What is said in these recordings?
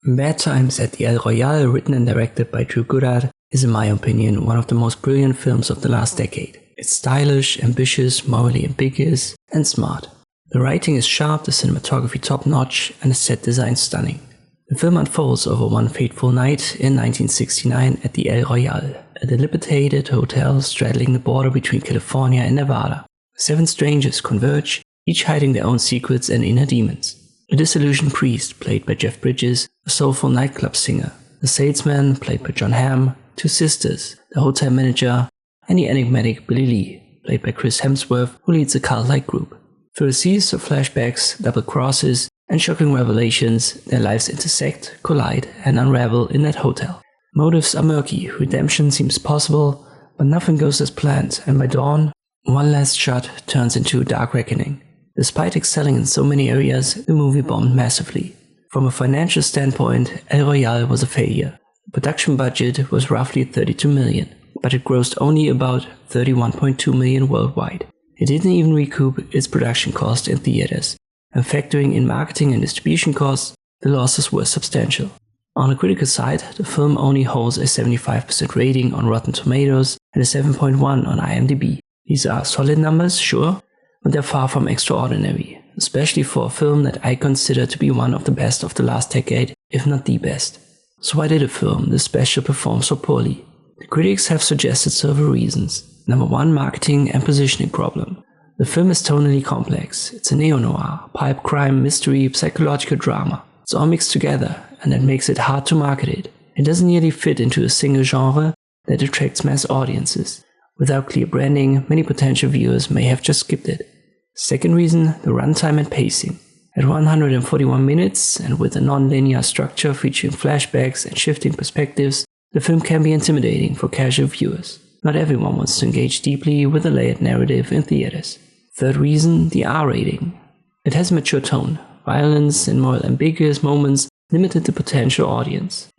Bad Times at the El Royale, written and directed by Drew Goddard, is in my opinion one of the most brilliant films of the last decade. It's stylish, ambitious, morally ambiguous, and smart. The writing is sharp, the cinematography top-notch, and the set design stunning. The film unfolds over one fateful night in 1969 at the El Royale, a dilapidated hotel straddling the border between California and Nevada. 7 strangers converge, each hiding their own secrets and inner demons. A disillusioned priest, played by Jeff Bridges, a soulful nightclub singer, the salesman, played by Jon Hamm, 2 sisters, the hotel manager, and the enigmatic Billy Lee, played by Chris Hemsworth, who leads a cult-like group. Through a series of flashbacks, double crosses, and shocking revelations, their lives intersect, collide, and unravel in that hotel. Motives are murky, redemption seems possible, but nothing goes as planned, and by dawn, one last shot turns into a dark reckoning. Despite excelling in so many areas, the movie bombed massively. From a financial standpoint, El Royale was a failure. The production budget was roughly $32 million, but it grossed only about $31.2 million worldwide. It didn't even recoup its production cost in theaters, and factoring in marketing and distribution costs, the losses were substantial. On the critical side, the film only holds a 75% rating on Rotten Tomatoes and a 7.1 on IMDb. These are solid numbers, sure, but they're far from extraordinary, especially for a film that I consider to be one of the best of the last decade, if not the best. So why did a film this special perform so poorly? The critics have suggested several reasons. Number 1, marketing and positioning problem. The film is tonally complex. It's a neo-noir, pulp crime, mystery, psychological drama. It's all mixed together, and that makes it hard to market it. It doesn't nearly fit into a single genre that attracts mass audiences. Without clear branding, many potential viewers may have just skipped it. Second reason, the runtime and pacing. At 141 minutes, and with a non-linear structure featuring flashbacks and shifting perspectives, the film can be intimidating for casual viewers. Not everyone wants to engage deeply with a layered narrative in theaters. Third reason, the R rating. It has a mature tone. Violence and more ambiguous moments limited the potential audience.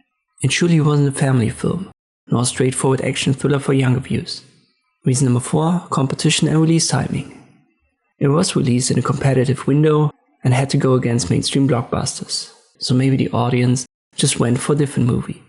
It surely wasn't a family film, nor a straightforward action thriller for younger viewers. Reason number 4, competition and release timing. It was released in a competitive window and had to go against mainstream blockbusters, so maybe the audience just went for a different movie.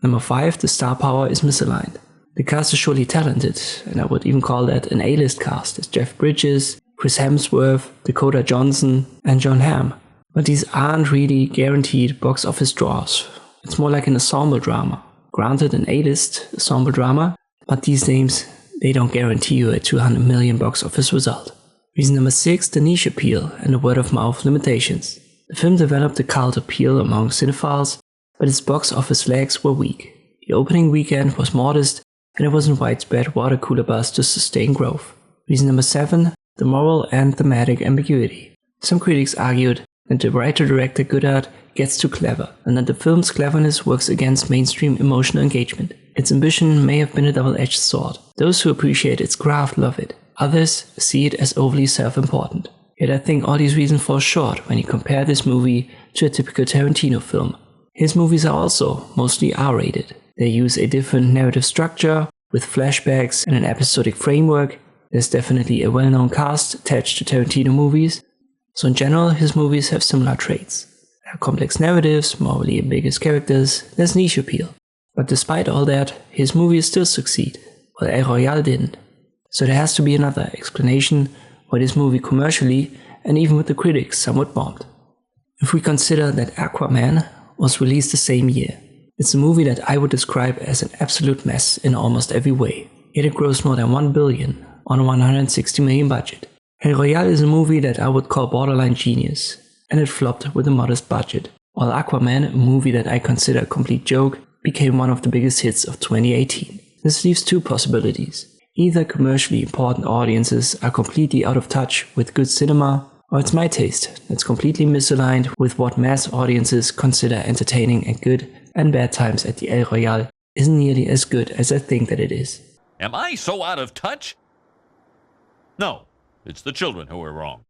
Number 5, the star power is misaligned. The cast is surely talented, and I would even call that an A-list cast, as Jeff Bridges, Chris Hemsworth, Dakota Johnson, and Jon Hamm. But these aren't really guaranteed box office draws. It's more like an ensemble drama. Granted, an A-list ensemble drama, but these names, they don't guarantee you a 200 million box office result. Reason number 6, the niche appeal and the word-of-mouth limitations. The film developed a cult appeal among cinephiles, but its box office legs were weak. The opening weekend was modest, and it wasn't widespread water cooler buzz to sustain growth. Reason number 7, the moral and thematic ambiguity. Some critics argued that the writer-director Goddard gets too clever, and that the film's cleverness works against mainstream emotional engagement. Its ambition may have been a double-edged sword. Those who appreciate its craft love it. Others see it as overly self-important. Yet I think all these reasons fall short when you compare this movie to a typical Tarantino film. His movies are also mostly R-rated. They use a different narrative structure, with flashbacks and an episodic framework. There's definitely a well-known cast attached to Tarantino movies, so in general his movies have similar traits. There are complex narratives, morally ambiguous characters, there's niche appeal. But despite all that, his movies still succeed, while El Royale didn't. So there has to be another explanation why this movie commercially, and even with the critics, somewhat bombed. If we consider that Aquaman was released the same year, it's a movie that I would describe as an absolute mess in almost every way. Yet it grossed more than $1 billion on a $160 million budget. El Royale is a movie that I would call borderline genius, and it flopped with a modest budget. While Aquaman, a movie that I consider a complete joke, became one of the biggest hits of 2018. This leaves 2 possibilities. Either commercially important audiences are completely out of touch with good cinema, or it's my taste that's completely misaligned with what mass audiences consider entertaining and good, and Bad Times at the El Royale isn't nearly as good as I think that it is. Am I so out of touch? No, it's the children who are wrong.